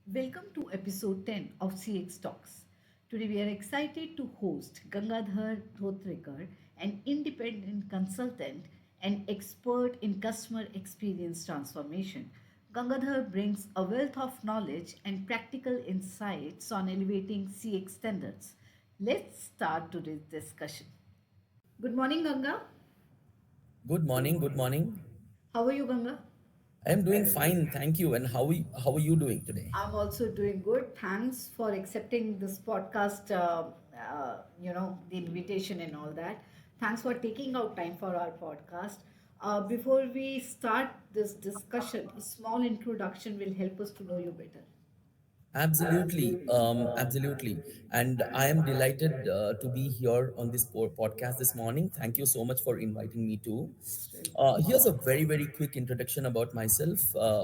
Welcome to episode 10 of CX Talks. Today we are excited to host Gangadhar Dhotrekar, an independent consultant and expert in customer experience transformation. Gangadhar brings a wealth of knowledge and practical insights on elevating CX standards. Let's start today's discussion. Good morning, Ganga. Good morning. Good morning. How are you, Ganga? I'm doing fine, thank you. And how are you doing today? I'm also doing good. Thanks for accepting this podcast, the invitation and all that. Thanks for taking out time for our podcast. Before we start this discussion, a small introduction will help us to know you better. Absolutely. And I am delighted to be here on this podcast this morning. Thank you so much for inviting me too. Here's a very quick introduction about myself.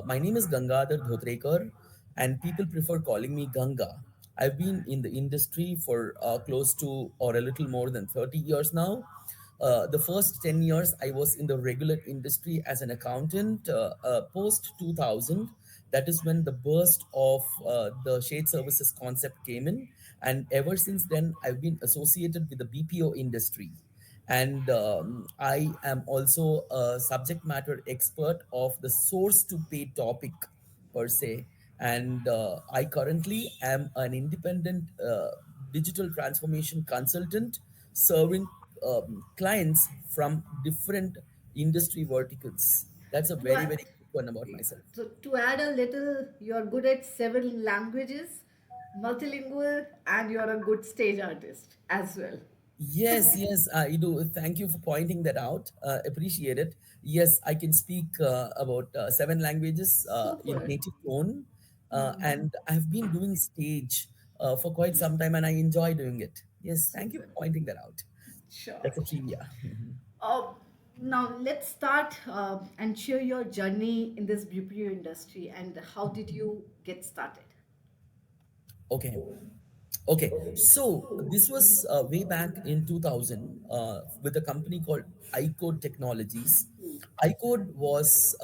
My name is Gangadhar Dhotrekar, and people prefer calling me Ganga. I've been in the industry for close to or a little more than 30 years now. The first 10 years, I was in the regular industry as an accountant. Post 2000, that is when the burst of the shared services concept came in. And ever since then, I've been associated with the BPO industry. And I am also a subject matter expert of the source to pay topic per se. And I currently am an independent digital transformation consultant serving clients from different industry verticals. That's a To, very, add- very quick one about myself. to add a little, you're good at several languages, multilingual, and you're a good stage artist as well. Yes, I do. Thank you for pointing that out. Appreciate it. Yes, I can speak about seven languages in Super. native tone, and I've been doing stage for quite some time, and I enjoy doing it. Yes, thank you Super. for pointing that out. Sure. That's a trivia. Uh, Now let's start and share your journey in this BPO industry and how did you get started? Okay. Okay, so this was way back in 2000 with a company called iCode Technologies. iCode was,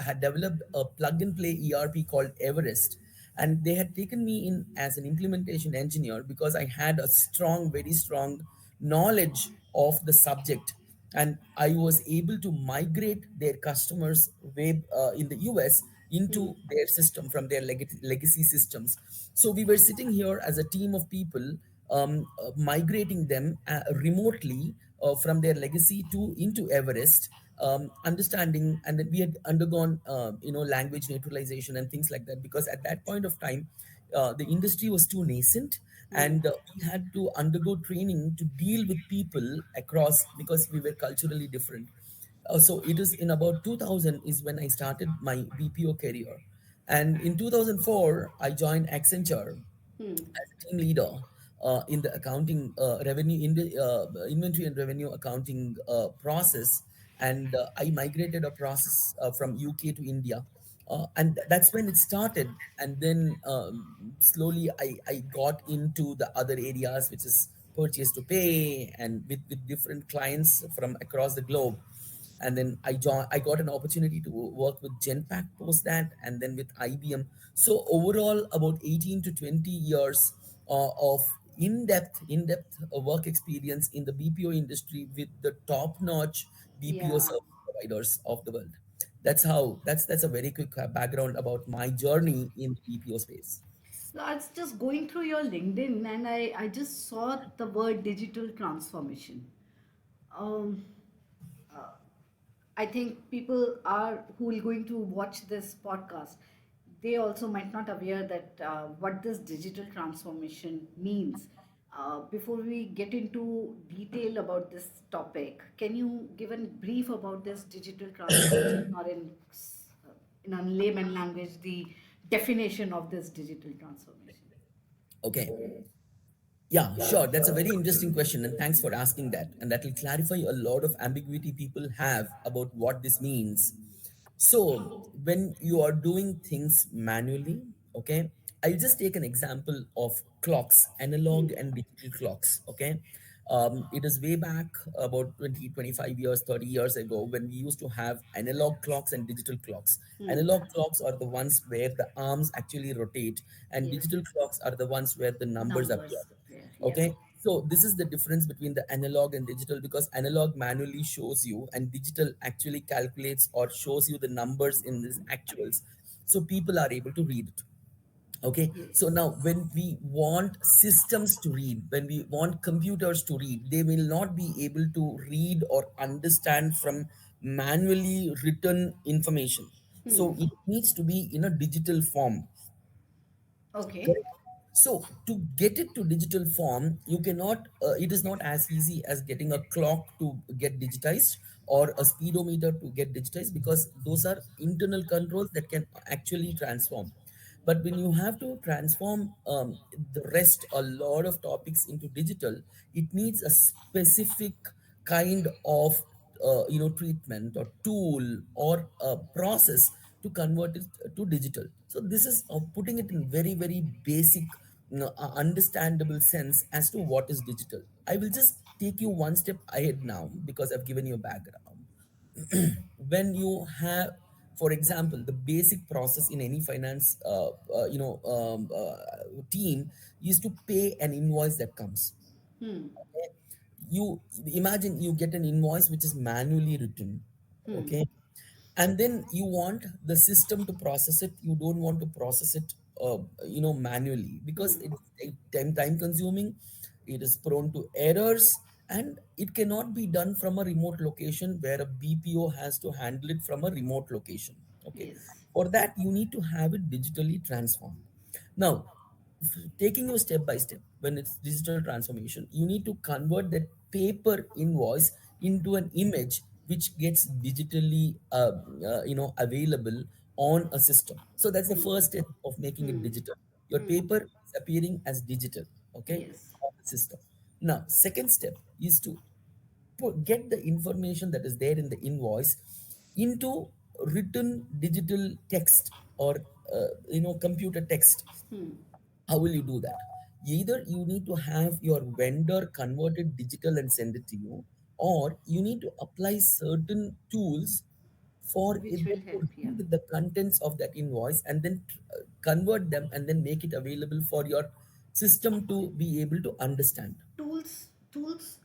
had developed a plug and play ERP called Everest. And they had taken me in as an implementation engineer because I had a strong, very strong knowledge of the subject, and I was able to migrate their customers web in the US into their system from their legacy systems. So we were sitting here as a team of people, migrating them remotely from their legacy to into Everest, understanding, and then we had undergone language neutralization and things like that, because at that point of time the industry was too nascent, and we had to undergo training to deal with people across because we were culturally different. So it is in about 2000 is when I started my BPO career, and in 2004 I joined Accenture as a team leader in the accounting revenue in the inventory and revenue accounting process, and I migrated a process from UK to India, and that's when it started. And then slowly I got into the other areas, which is purchase to pay, and with different clients from across the globe. And then I got an opportunity to work with Genpact post that, and then with IBM. So overall about 18 to 20 years of in-depth work experience in the BPO industry with the top-notch BPO Yeah. service providers of the world. That's a very quick background about my journey in the BPO space. So I was just going through your LinkedIn and I just saw the word digital transformation. Um, I think people are who are going to watch this podcast, they also might not aware that what this digital transformation means. Before we get into detail about this topic, can you give a brief about this digital transformation, or in a layman language, the definition of this digital transformation? Okay. Yeah, sure. That's a very interesting question, and thanks for asking that. And that will clarify a lot of ambiguity people have about what this means. So, when you are doing things manually, I'll just take an example of clocks, analog and digital clocks. It is way back about 20, 25 years, 30 years ago when we used to have analog clocks and digital clocks. Hmm. Analog clocks are the ones where the arms actually rotate, and Yes. digital clocks are the ones where the numbers appear. Numbers appear. Yeah. Okay, so this is the difference between the analog and digital, because analog manually shows you and digital actually calculates or shows you the numbers in these actuals, so people are able to read it. Okay, so Yes. now when we want systems to read, when we want computers to read, they will not be able to read or understand from manually written information. Hmm. So it needs to be in a digital form. Okay. Correct. So to get it to digital form, you cannot. It is not as easy as getting a clock to get digitized or a speedometer to get digitized, because those are internal controls that can actually transform. But when you have to transform the rest, a lot of topics into digital, it needs a specific kind of treatment or tool or a process to convert it to digital. So this is putting it in very very basic, understandable sense as to what is digital. I will just take you one step ahead now because I've given you a background. When you have, for example, the basic process in any finance team is to pay an invoice that comes. Hmm. You imagine you get an invoice which is manually written. Hmm. Okay, and then you want the system to process it. You don't want to process it manually, because Hmm. it's time consuming, it is prone to errors, and it cannot be done from a remote location where a BPO has to handle it from a remote location. Okay, Yes. for that you need to have it digitally transformed. Now, taking you step by step, when it's digital transformation, you need to convert that paper invoice into an image which gets digitally available on a system. So that's the Hmm. first step of making it Hmm. digital. Your Hmm. paper is appearing as digital, okay, Yes. on the system. Now second step is to get the information that is there in the invoice into written digital text or computer text. Hmm. How will you do that? Either you need to have your vendor convert it digital and send it to you, or you need to apply certain tools for Which it will to help. Yeah. read the contents of that invoice and then convert them and then make it available for your system to be able to understand. Tools.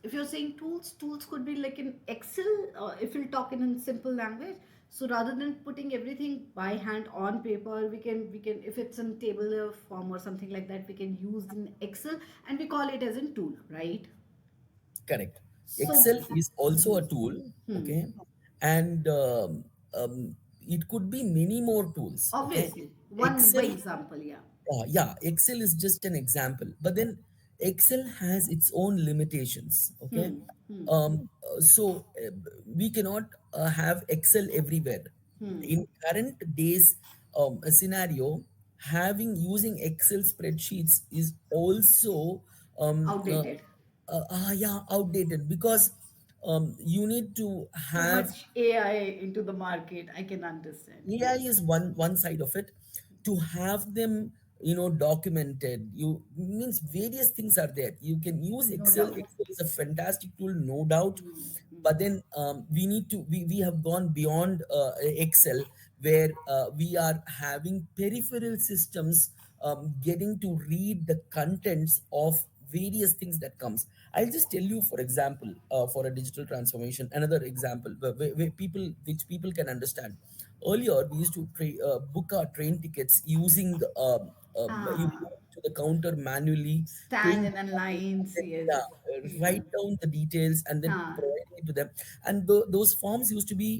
If you're saying tools could be like in Excel. If we'll talk in a simple language. So rather than putting everything by hand on paper, we can if it's in table form or something like that, we can use in Excel and we call it as a tool, right? Correct. So. Excel is also Hmm. a tool, Hmm. okay, and it could be many more tools, okay. Obviously, one by Excel, example, yeah. yeah, Excel is just an example, but then Excel has its own limitations, okay. Hmm. Hmm. So we cannot have Excel everywhere. Hmm. In current days a scenario, having using Excel spreadsheets is also um, uh, Outdated. yeah, outdated, because you need to Too have much AI into the market. I can understand. AI Yes. is one side of it. To have them, documented, you means various things are there. You can use No Excel. doubt. Excel is a fantastic tool, no doubt. Hmm. But Hmm. then we have gone beyond Excel, where we are having peripheral systems getting to read the contents of various things that comes. I'll just tell you, for example, for a digital transformation, another example where people can understand. Earlier, we used to book our train tickets using you Ah, go to the counter manually, stand print in the and lines. then, Yes. yeah, Yeah. write down the details and then Ah, providing it to them. And those forms used to be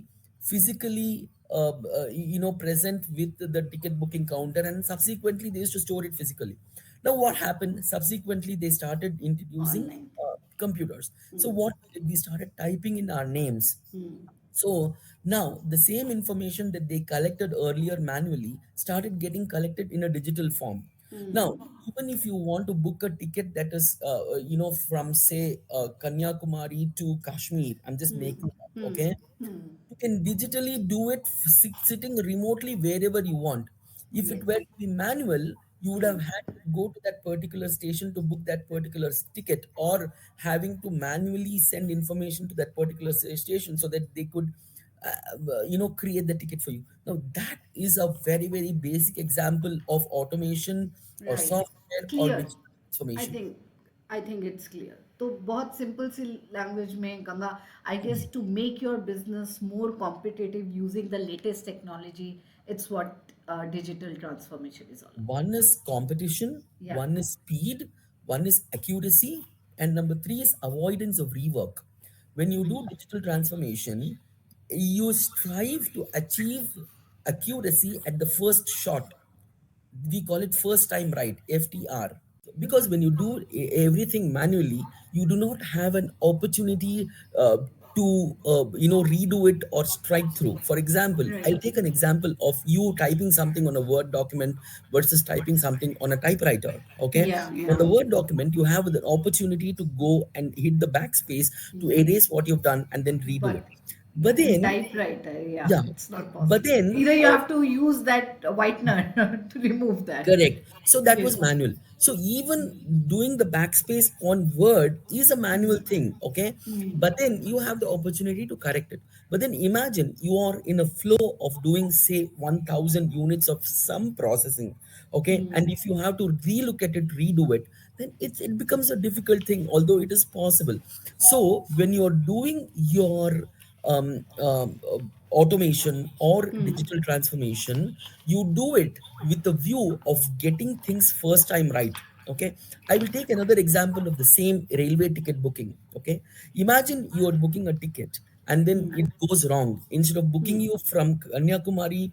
physically present with the ticket booking counter, and subsequently they used to store it physically. Now what happened? Subsequently they started introducing online. computers. So Hmm. what we did, we started typing in our names. Hmm. So now the same information that they collected earlier manually started getting collected in a digital form. Now, Hmm. even if you want to book a ticket that is, from say Kanyakumari to Kashmir, I'm just Hmm. making up, Hmm. okay? Hmm. You can digitally do it sitting remotely wherever you want. If it Yes. were to be manual, you would have had to go to that particular station to book that particular ticket, or having to manually send information to that particular station so that they could create the ticket for you. Now that is a very very basic example of automation or Right. software or Clear. digital I transformation. think I think it's clear. तो बहुत simple C language में Ganga, I guess to make your business more competitive using the latest technology, it's what digital transformation is all One is competition, about. Yeah. one is speed, one is accuracy, and number three is avoidance of rework. When you do digital transformation, you strive to achieve accuracy at the first shot. We call it first time right, FTR. Because when you do everything manually, you do not have an opportunity to redo it or strike through. For example, Right. I'll take an example of you typing something on a Word document versus typing something on a typewriter. Okay, Yeah, on yeah. the Word document you have the opportunity to go and hit the backspace to erase what you've done and then redo it. But But yeah, in then, typewriter, yeah, yeah, it's not but possible. then Either you have to use that whitener to remove that. correct. So that Yes. was manual. So even doing the backspace on Word is a manual thing, okay? But then you have the opportunity to correct it. But then imagine you are in a flow of doing, say, 1000 units of some processing, okay? And if you have to relook at it, redo it, then it becomes a difficult thing, although it is possible. So when you're doing your automation or digital transformation, you do it with the view of getting things first time right. Okay, I will take another example of the same railway ticket booking. Okay, imagine you are booking a ticket and then it goes wrong. Instead of booking you from Kanyakumari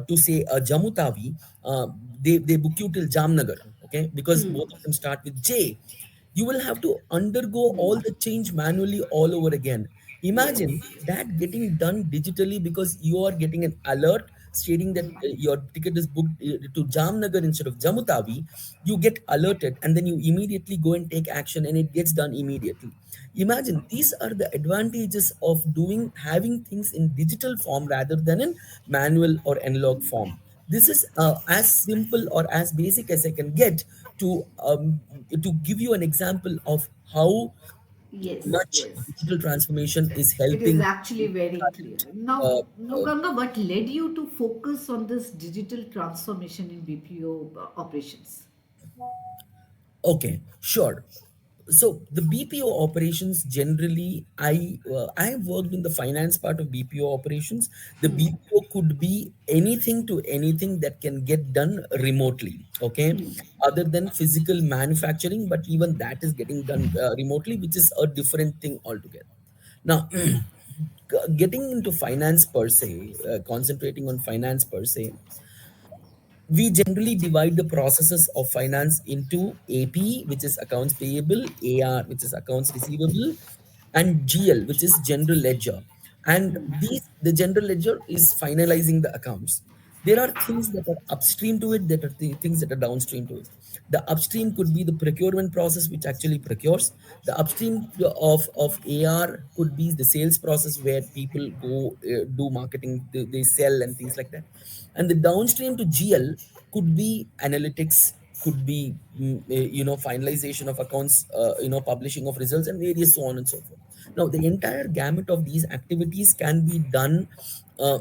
to say Jammu Tawi, they book you till Jamnagar. Okay, because both of them start with J. You will have to undergo all the change manually all over again. Imagine Yes. that getting done digitally because you are getting an alert stating that your ticket is booked to Jamnagar instead of Jammu Tawi. You get alerted and then you immediately go and take action and it gets done immediately. Imagine these are the advantages of doing having things in digital form rather than in manual or analog form. This is as simple or as basic as I can get to give you an example of how Yes, much yes. digital transformation is It is helping. actually very clear. Uh, Now, Ganga, what led you to focus on this digital transformation in BPO operations? Okay, sure. So the BPO operations generally, I have worked in the finance part of BPO operations. The BPO could be anything to anything that can get done remotely. Okay, other than physical manufacturing, but even that is getting done remotely, which is a different thing altogether. Now, getting into finance per se, concentrating on finance per se, we generally divide the processes of finance into AP, which is accounts payable, AR, which is accounts receivable, and GL, which is general ledger. And the general ledger is finalizing the accounts. There are things that are upstream to it, that are things that are downstream to it. The upstream could be the procurement process, which actually procures. The upstream of AR could be the sales process where people go do marketing, they sell and things like that. And the downstream to GL could be analytics, could be finalization of accounts, publishing of results and various so on and so forth. Now the entire gamut of these activities can be done uh,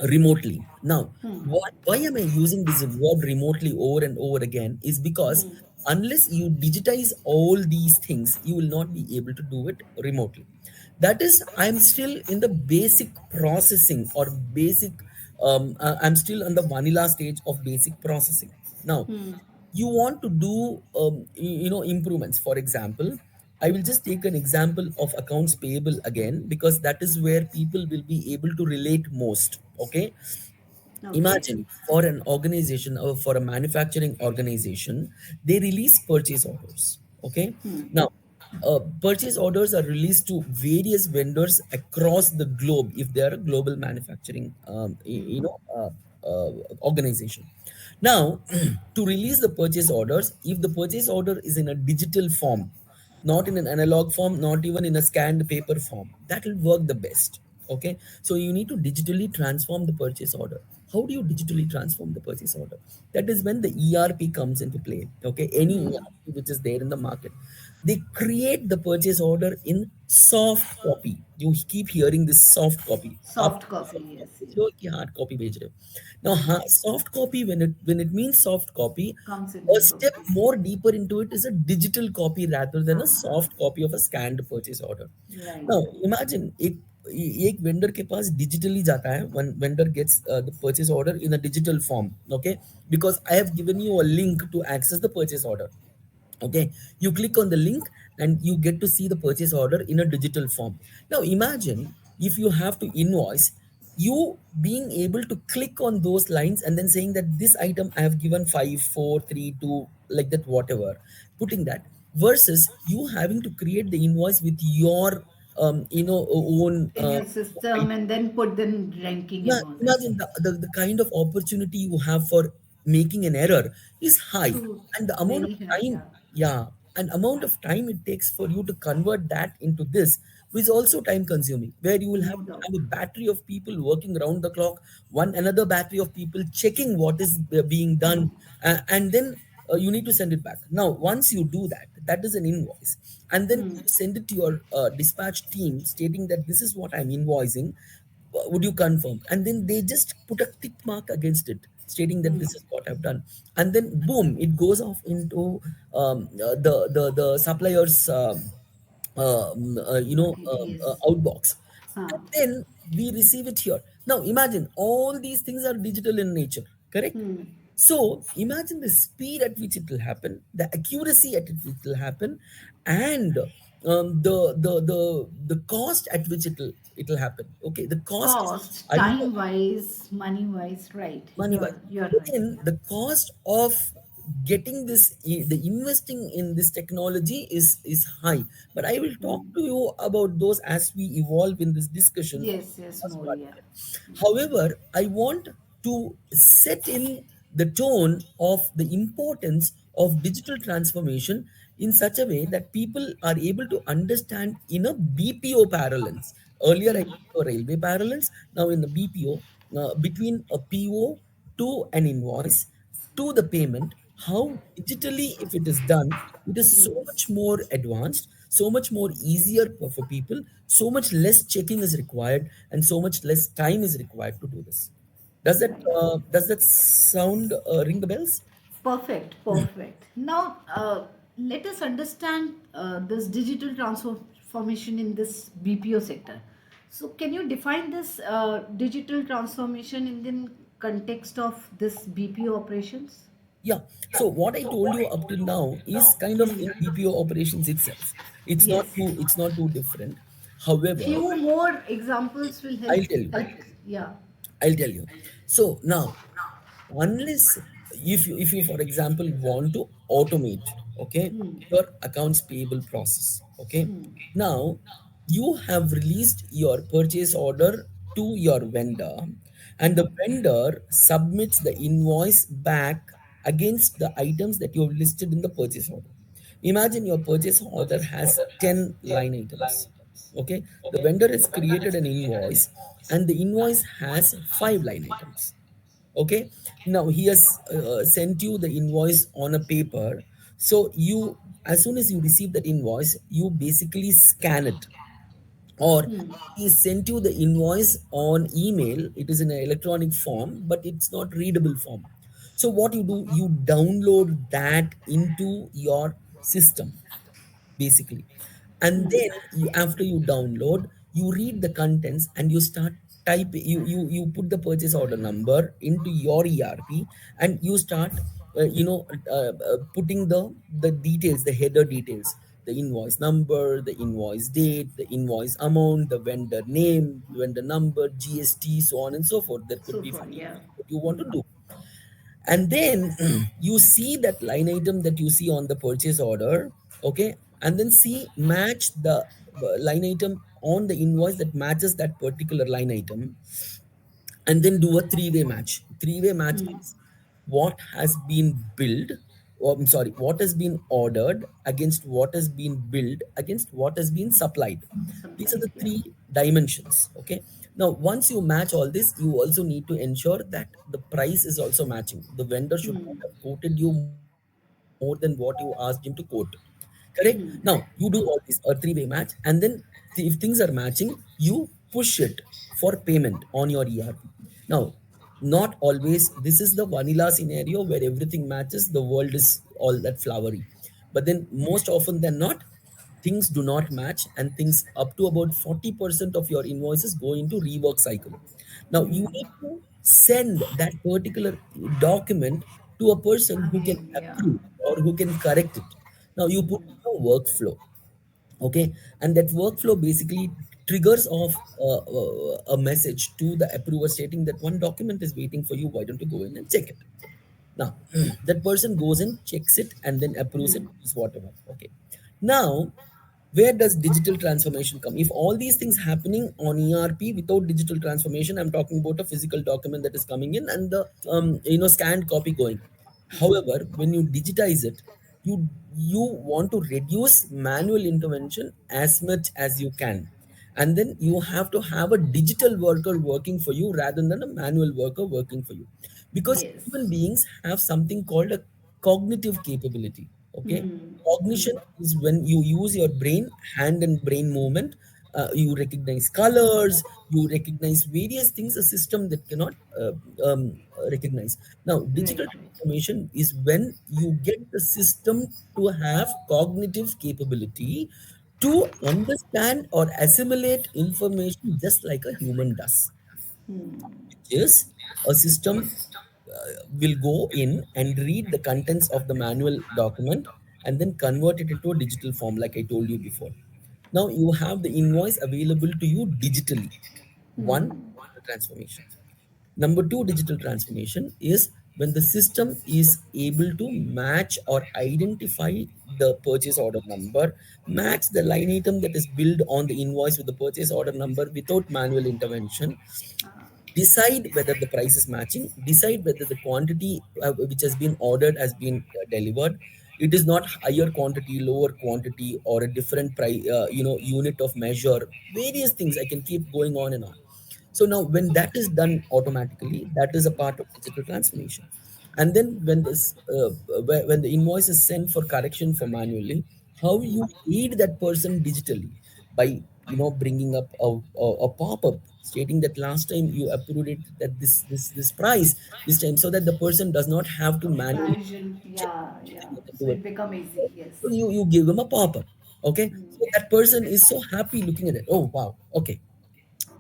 remotely. Now, why am I using this word remotely over and over again? Is because unless you digitize all these things, you will not be able to do it remotely. That is, I'm still in the basic processing or basic, I'm still on the vanilla stage of basic processing. Now, you want to do improvements. For example, I will just take an example of accounts payable again because that is where people will be able to relate most. Okay, Okay. imagine for an organization or for a manufacturing organization, they release purchase orders. Okay, now purchase orders are released to various vendors across the globe if they are a global manufacturing organization. Now, to release the purchase orders, if the purchase order is in a digital form, not in an analog form, not even in a scanned paper form, that will work the best. Okay, so you need to digitally transform the purchase order. How do you digitally transform the purchase order? That is when the ERP comes into play. Okay, any Hmm. ERP which is there in the market, they create the purchase order in soft copy. You keep hearing this soft copy. आप Soft copy, soft yes, भेज yes. रहे हो कि hard copy भेज रहे हो? Now, soft copy, when it means soft copy, Comes in a the step process. more deeper into it is a digital copy rather than a Uh-huh. soft copy of a scanned purchase order. Right, Now, right. imagine एक vendor के पास digitally जाता है, when vendor gets the purchase order in a digital form, okay, because I have given you a link to access the purchase order. Okay, you click on the link and you get to see the purchase order in a digital form. Now imagine if you have to invoice, you being able to click on those lines and then saying that this item I have given 5 4 3 2, like that, whatever, putting that, versus you having to create the invoice with your own In your system and then put them ranking and all that. Imagine the kind of opportunity you have for making an error is high, True. and the amount of Very high, time, yeah. yeah, and amount of time it takes for you to convert that into this is also time consuming, where you will have No to doubt. have a battery of people working around the clock, one another battery of people checking what is being done, and then you need to send it back. Now once you do that, that is an invoice, and then Hmm. you send it to your dispatch team stating that this is what I'm invoicing, would you confirm? And then they just put a tick mark against it stating that Hmm. this is what I've done, and then boom, it goes off into the supplier's Yes. outbox, Huh. and then we receive it here. Now imagine all these things are digital in nature, correct? Hmm. So imagine the speed at which it will happen, the accuracy at which it will happen, and the cost at which it will happen. Okay, the cost is, Cost, are you time wise, money wise, right. money wise? You're right. Then the cost of getting this, the investing in this technology is high. But I will talk Hmm. to you about those as we evolve in this discussion. Yes, yes, First more, part. yeah. However, I want to set in the tone of the importance of digital transformation in such a way that people are able to understand in a BPO parallels. Earlier, I Hmm. went for railway parallels. Now, in the BPO, between a PO to an invoice to the payment, how digitally, if it is done, it is so Hmm. much more advanced, so much more easier for people, so much less checking is required, and so much less time is required to do this. Right. Does that sound ring the bells? Perfect, perfect. Now, let us understand this digital transformation in this BPO sector. So, can you define this digital transformation in the context of this BPO operations? Yeah. So what I told you up till now is kind of in BPO operations itself. Yes. It's not too different. However, Few more examples will help. I'll tell you. help. Yeah. I'll tell you. So now, unless if you for example want to automate, okay, Hmm. your accounts payable process, okay, Hmm. now you have released your purchase order to your vendor, and the vendor submits the invoice back against the items that you have listed in the purchase order. Imagine your purchase order has 10 line items. Okay, the vendor has created an invoice and the invoice has 5 line items. Okay, now he has sent you the invoice on a paper. So you, as soon as you receive that invoice, you basically scan it, or Hmm. he sent you the invoice on email. It is in an electronic form but it's not readable form. So what you do, you download that into your system basically, and Hmm. then you, after you download, you read the contents and you start type, you put the purchase order number into your ERP, and you start putting the details, the header details, the invoice number, the invoice date, the invoice amount, the vendor name, vendor number, GST, so on and so forth. There could So be far, 50 yeah. things that you want to do, and then you see that line item that you see on the purchase order, okay, and then see match the line item on the invoice that matches that particular line item, and then do a three-way match. Three-way match Hmm. is what has been billed, or I'm sorry, what has been ordered against what has been billed against what has been supplied. These are Supplied, the yeah. three dimensions. Okay. Now, once you match all this, you also need to ensure that the price is also matching. The vendor should not have quoted you more than what you asked him to quote. Correct? Now, you do all this, a three-way match, and then if things are matching, you push it for payment on your ERP. Now, not always, this is the vanilla scenario where everything matches, the world is all that flowery. But then, most often than not, things do not match, and things up to about 40% of your invoices go into rework cycle. Now, you need to send that particular document to a person who can Again, yeah. approve or who can correct it. Now, you put in a workflow, okay, and that workflow basically triggers off a message to the approver stating that one document is waiting for you, why don't you go in and check it. Now, that person goes in, checks it, and then approves it, is whatever. Okay. Now, where does digital transformation come? If all these things happening on ERP without digital transformation, I'm talking about a physical document that is coming in and the scanned copy going. However, when you digitize it, you want to reduce manual intervention as much as you can, and then you have to have a digital worker working for you rather than a manual worker working for you, because Yes. human beings have something called a cognitive capability. Okay, cognition is when you use your brain, hand and brain movement. You recognize colors, you recognize various things a system that cannot recognize. Now, Right, digital right. transformation is when you get the system to have cognitive capability to understand or assimilate information just like a human does. Is a system will go in and read the contents of the manual document and then convert it into a digital form, like I told you before. Now you have the invoice available to you digitally. One, digital transformation. Number two, digital transformation is when the system is able to match or identify the purchase order number, match the line item that is billed on the invoice with the purchase order number without manual intervention, decide whether the price is matching, decide whether the quantity which has been ordered has been delivered. It is not higher quantity, lower quantity, or a different price, unit of measure, various things. I can keep going on and on. So now, when that is done automatically, that is a part of digital transformation. And then when the invoice is sent for correction for manually, how you aid that person digitally by bringing up a pop-up stating that last time you approved it that this price this time, so that the person does not have to manually Comparison, check yeah, yeah. and So do it. it become easy, So yes. you give them a pop-up. Okay, so that person is so happy looking at it. Oh wow, okay,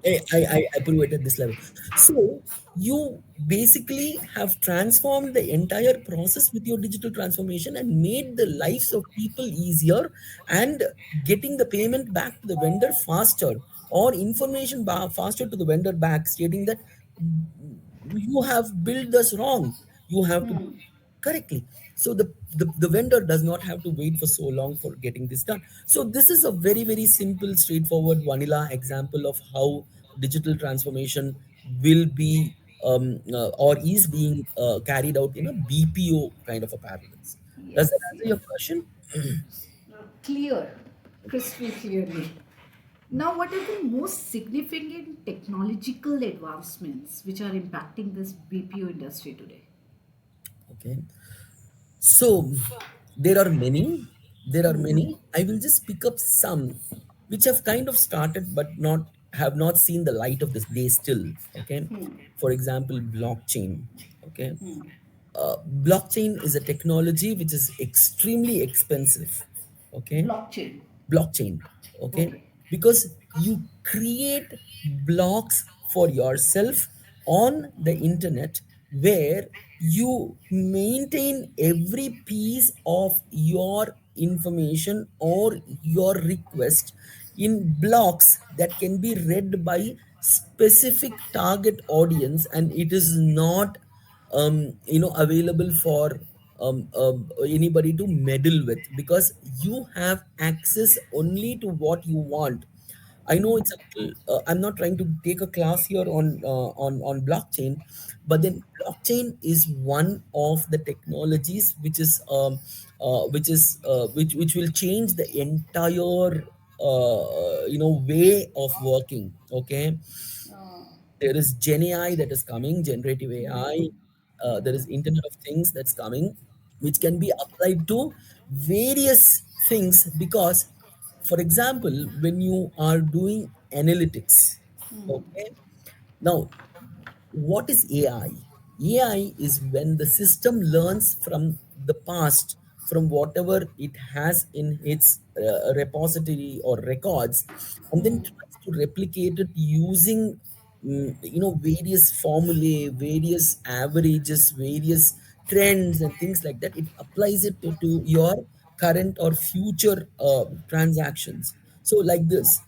I approve it at this level. So you basically have transformed the entire process with your digital transformation and made the lives of people easier, and getting the payment back to the vendor faster, or information faster to the vendor back stating that you have billed us wrong. You have to correctly. So the vendor does not have to wait for so long for getting this done. So this is a very very simple straightforward vanilla example of how digital transformation will be or is being carried out in a BPO kind of a paradigms. Does that Yes, answer yes. your question? Clear, crystal clearly. Now, what are the most significant technological advancements which are impacting this BPO industry today? Okay. So there are many. There are many. I will just pick up some which have kind of started but not have not seen the light of this day still. Okay. For example, blockchain. Okay. Blockchain is a technology which is extremely expensive. Okay, Blockchain. blockchain. Okay, Okay. because you create blocks for yourself on the internet where you maintain every piece of your information or your request in blocks that can be read by specific target audience, and it is not available for anybody to meddle with, because you have access only to what you want. I know it's I'm not trying to take a class here on blockchain, but then blockchain is one of the technologies which will change the entire way of working. Okay, There is Gen AI that is coming, generative AI. There is Internet of Things that's coming, which can be applied to various things. Because, for example, when you are doing analytics, okay, now what is AI? AI is when the system learns from the past, from whatever it has in its repository or records, and then tries to replicate it using, various formulae, various averages, various trends, and things like that. It applies it to your current or future transactions. So, like this.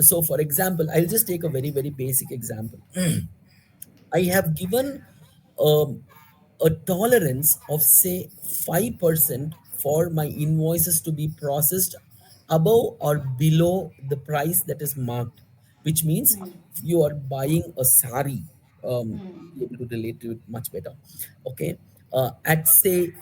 So, for example, I'll just take a very, very basic example. I have given um, a tolerance of, say, 5% for my invoices to be processed above or below the price that is marked, which means if you are buying a sari, be able to relate to it much better. Okay, at say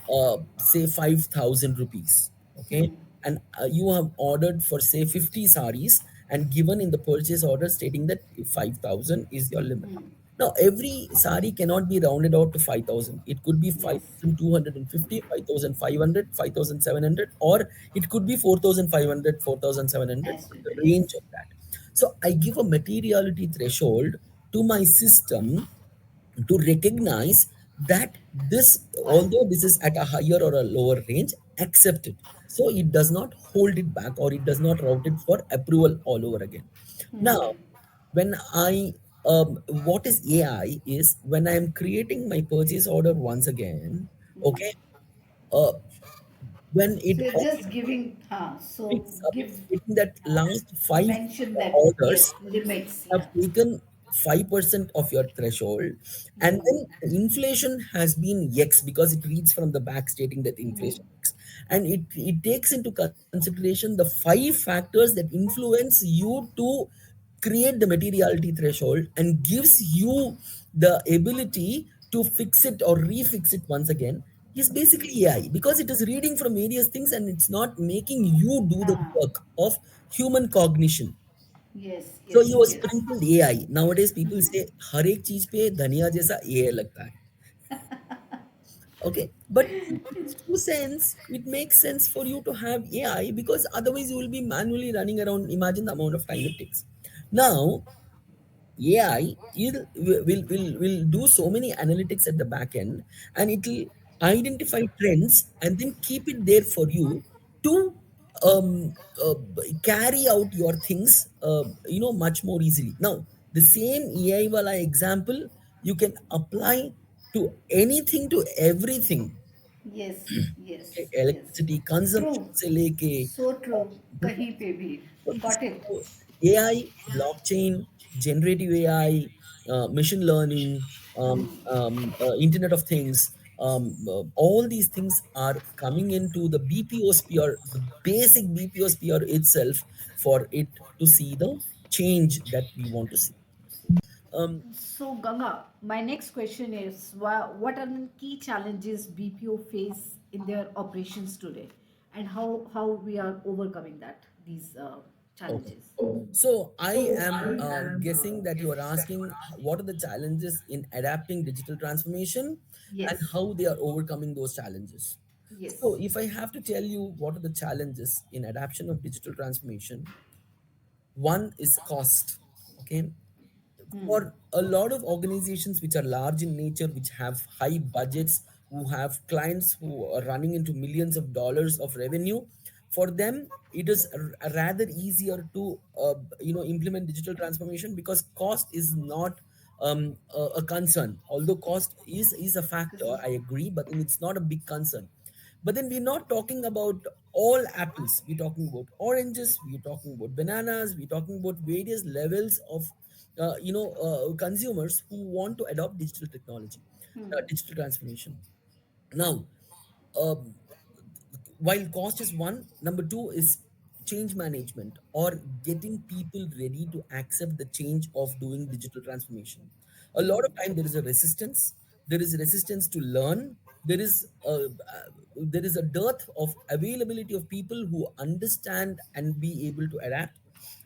5,000 rupees. Okay, and you have ordered for say 50 saris and given in the purchase order stating that 5,000 is your limit. Now, every sari cannot be rounded out to 5,000. It could be Yes. 5,250, 5,500, 5,700, or it could be 4,500, 4,700. The Yes. range of that. So, I give a materiality threshold to my system to recognize that this, although this is at a higher or a lower range, accept it. So, it does not hold it back or it does not route it for approval all over again. Now, when I what is AI is when I am creating my purchase order once again, okay, uh, when So it you're just giving, so give, it's stating that last five mention that, orders yes, limits, have yeah. taken 5% of your threshold, and then the inflation has been X because it reads from the back stating that inflation X, and it takes into consideration the five factors that influence you to create the materiality threshold and gives you the ability to fix it or refix it once again, is basically AI, because it is reading from various things and it's not making you do the work of human cognition. Yes, So yes, you was yes. sprinkled AI. Nowadays people say हर एक चीज पे धनिया जैसा AI लगता है. Okay, but in its true sense, it makes sense for you to have AI, because otherwise you will be manually running around. Imagine the amount of time it takes. Now, AI will do so many analytics at the back end, and it will identify trends and then keep it there for you to carry out your things, much more easily. Now, the same AI wala example you can apply to anything, to everything. Yes, Okay, yes, yes. electricity consumption True. से लेके So true. कहीं पे भी. Got it. so AI, blockchain, generative AI, machine learning, Internet of Things, all these things are coming into the BPO sphere, the basic BPO sphere itself, for it to see the change that we want to see. Um, So, Ganga, my next question is what are the key challenges BPO face in their operations today, and how we are overcoming these Okay. challenges? So I am guessing that you are asking what are the challenges in adapting digital transformation and Yes, how they are overcoming those challenges. So yes. if I have to tell you what are the challenges in adaptation of digital transformation, one is cost. Okay, for a lot of organizations which are large in nature, which have high budgets, who have clients who are running into millions of dollars of revenue, for them it is rather easier to implement digital transformation, because cost is not a concern. Although cost is a factor, I agree, but then it's not a big concern. But then we're not talking about all apples. We're talking about oranges. We're talking about bananas. We're talking about various levels of, consumers who want to adopt digital technology, digital transformation. Now, um, while cost is one, number two is change management, or getting people ready to accept the change of doing digital transformation. A lot of time there is a resistance. There is resistance to learn. There is a dearth of availability of people who understand and be able to adapt.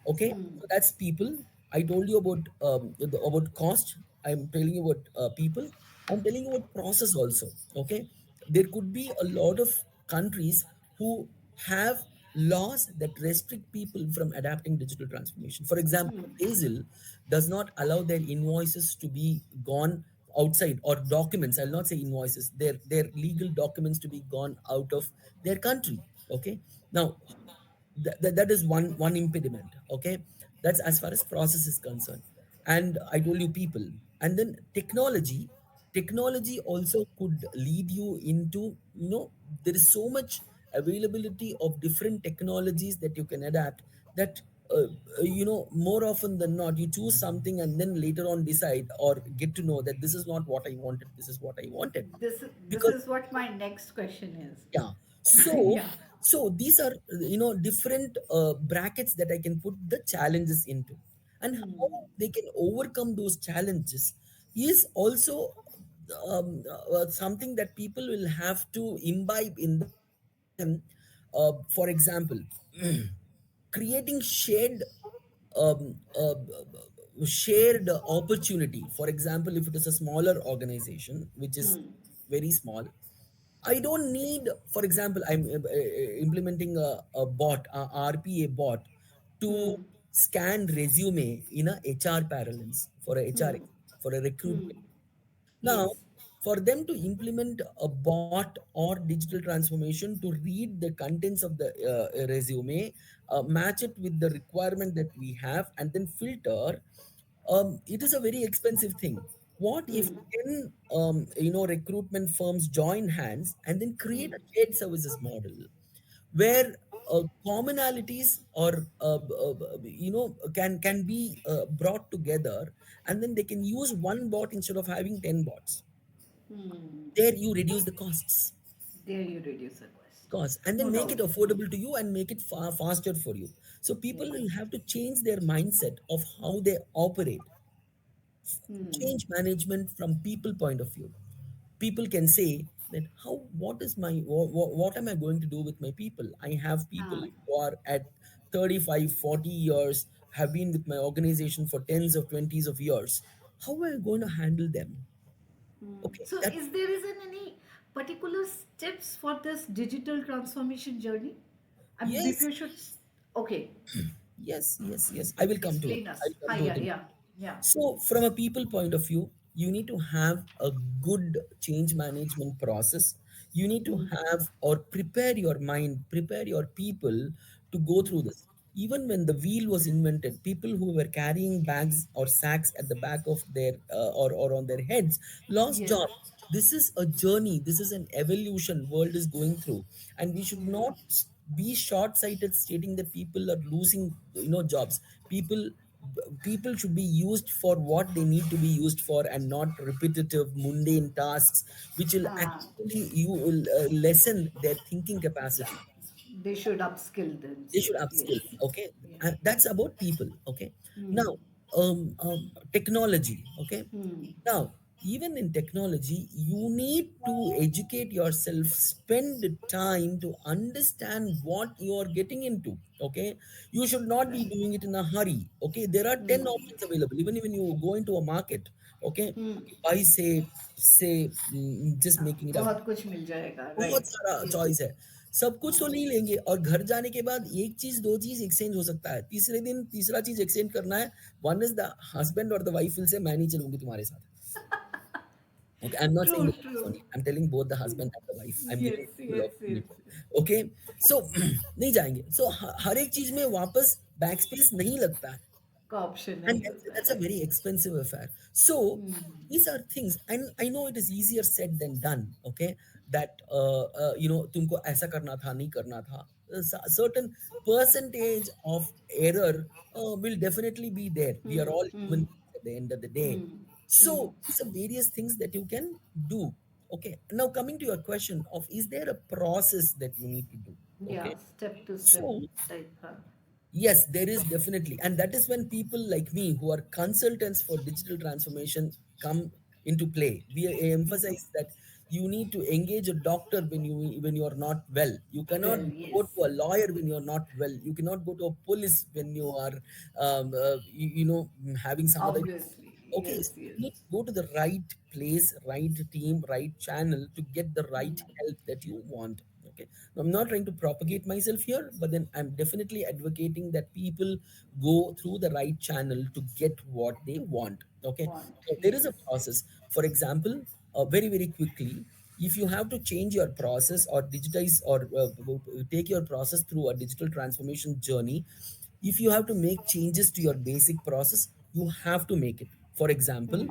Okay, so that's people. I told you about about cost. I'm telling you about people. I'm telling you about process also. Okay, there could be a lot of countries who have laws that restrict people from adapting digital transformation. For example, Brazil does not allow their invoices to be gone outside, or documents. I'll not say invoices. Their legal documents to be gone out of their country. Okay, now that is one impediment. Okay, that's as far as process is concerned. And I told you people. And then technology also could lead you into, there is so much availability of different technologies that you can adapt, that more often than not you choose something and then later on decide or get to know that this is not what I wanted, this is what I wanted. This Because is what my next question is. yeah. So, Yeah. these are, different brackets that I can put the challenges into, and how they can overcome those challenges is also something that people will have to imbibe in them. For example, creating um, uh, shared opportunity. For example, if it is a smaller organization which is very small, I don't need, for example, I'm implementing a bot, a RPA bot, to scan resume in a HR parlance for a HR, for a recruitment. Now, Yes. for them to implement a bot or digital transformation to read the contents of the resume, match it with the requirement that we have, and then filter, it is a very expensive thing. What if 10 recruitment firms join hands and then create a shared services model where commonalities or can be brought together, and then they can use one bot instead of having 10 bots. There you reduce the There you reduce the cost. costs, and No then make it doubt. affordable to you and make it far faster for you. So Yes. people will have to change their mindset of how they operate. Change management from people point of view. People can say that how what is my what am I going to do with my people? I have people Ah. who are at 35, 40 years, have been with my organization for tens of 20s of years. How am I going to handle them? Okay, So, that. is there isn't any particular steps for this digital transformation journey? And Yes, BPO should. Okay, yes. I will come to it. explain I us. will Hi, come to yeah, it. yeah, yeah. So, from a people point of view, you need to have a good change management process. You need to have or prepare your mind, prepare your people to go through this. Even when the wheel was invented, people who were carrying bags or sacks at the back of their or on their heads lost Yes. jobs. This is a journey. This is an evolution world is going through, and we should not be short-sighted stating that people are losing, jobs. People should be used for what they need to be used for, and not repetitive mundane tasks which will Ah, actually you will lessen their thinking capacity. they should upskill They should themselves. Yes. upskill. Okay, Yeah. and that's about people. Okay, now technology. Okay, now even in technology you need to educate yourself, spend time to understand what you are getting into. Okay, you should not be doing it in a hurry. Okay, there are 10 options available even when you go into a market. Okay, buy, say just हाँ, making it up, बहुत कुछ मिल जाएगा, बहुत right? सारा Yes. Choice है। सब कुछ तो नहीं लेंगे, और घर जाने के बाद एक चीज दो चीज एक्सचेंज हो सकता है, तीसरे दिन तीसरा चीज एक्सचेंज करना है। वन इज द हस्बैंड और द वाइफ विल से मैं नहीं चलूंगी तुम्हारे साथ। Okay, I'm not saying True, the wife true. only. I'm telling both the husband and the wife. I'm Yes, giving yes, example of yes. people. Okay, so नहीं जाएंगे। So हर एक चीज में वापस बैक स्पेस नहीं लगता है, का ऑप्शन and नहीं होता है, that's a right? very expensive affair. So these are things, and I know it is easier said than done. Okay, that तुमको ऐसा करना था, नहीं करना था. A certain percentage of error will definitely be there. We are all human beings at the end of the day. So these are various things that you can do. Okay, now coming to your question of, is there a process that you need to do? Yeah, Okay, step to step so type. Huh? yes, there is definitely. And that is when people like me, who are consultants for digital transformation, come into play. We emphasize that You need to engage a doctor when you are not well. You cannot Well, go yes. to a lawyer when you are not well. You cannot go to a police when you are having some other. Obviously. Okay, so Yes, you yes. need to go to the right place, right team, right channel to get the right help that you want. Okay, now, I'm not trying to propagate myself here, but then I'm definitely advocating that people go through the right channel to get what they want. Okay, Want. so there is a Yes. process. For example, very very quickly, if you have to change your process or digitize or take your process through a digital transformation journey, if you have to make changes to your basic process, you have to make it. For example,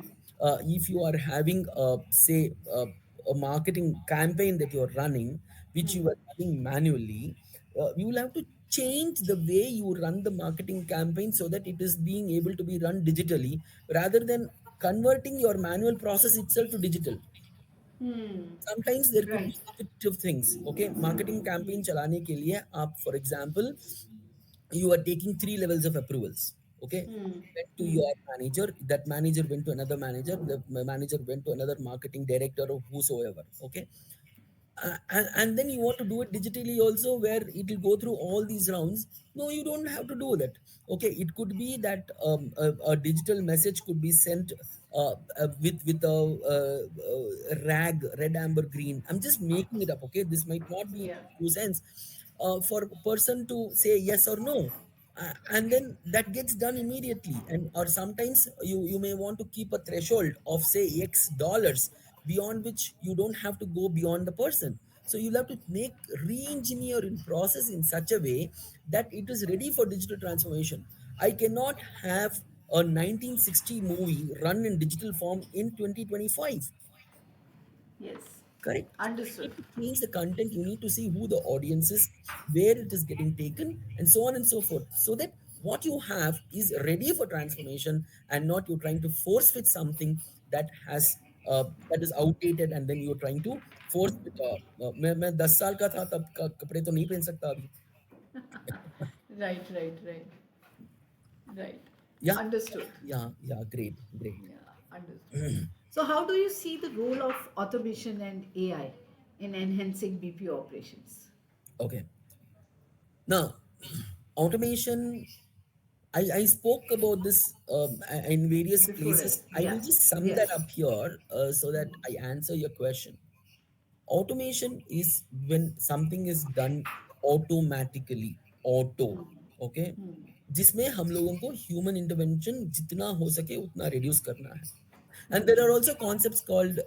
if you are having say a marketing campaign that you are running, which you are running manually, you will have to change the way you run the marketing campaign so that it is being able to be run digitally rather than converting your manual process itself to digital. Hmm. Sometimes there could be Right. repetitive things. Okay, marketing campaign chalane ke liye aap, for example, you are taking three levels of approvals. Okay, Hmm. went to Hmm. your manager, that manager went to another manager, the manager went to another marketing director or whosoever. Okay, and then you want to do it digitally also, where it will go through all these rounds. No, you don't have to do that. Okay, it could be that a digital message could be sent with a rag, red amber green. I'm just making it up. Okay, this might not be in Yeah. true sense, for a person to say yes or no. And then that gets done immediately. And or sometimes you may want to keep a threshold of say x dollars, beyond which you don't have to go beyond the person. So you'll have to make re-engineer in process in such a way that it is ready for digital transformation. I cannot have a 1960 movie run in digital form in 2025. Yes. Correct. So you Understood. need to change the content. You need to see who the audience is, where it is getting taken, and so on and so forth. So that what you have is ready for transformation, and not you trying to force fit something that has that is outdated, and then you're trying to force fit. मैं 10 साल का था तब कपड़े तो नहीं पहन सकता अभी. Right, right, right. Right. Yeah, Understood. yeah. Great, great. Yeah, understood. So, how do you see the role of automation and AI in enhancing BPO operations? Okay. Now, automation. I spoke about this in various Before places. us? I Yeah. will just sum that Yes. up here so that I answer your question. Automation is when something is done automatically, auto. Okay, जिसमें हम लोगों को human intervention जितना हो सके उतना reduce करना है. And there are also concepts called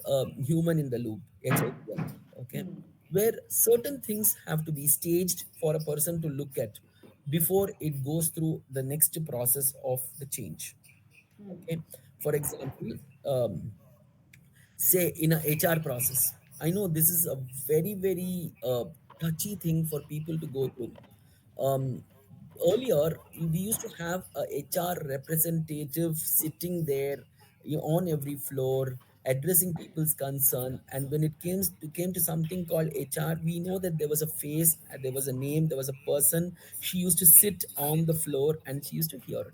human in the loop, HITL. Okay, where certain things have to be staged for a person to look at before it goes through the next process of the change. Okay, for example, say in a HR process. I know this is a very, very touchy thing for people to go through. Um, Earlier, we used to have a HR representative sitting there, on every floor, addressing people's concern. And when it came to something called HR, we know that there was a face, there was a name, there was a person. She used to sit on the floor and she used to hear it.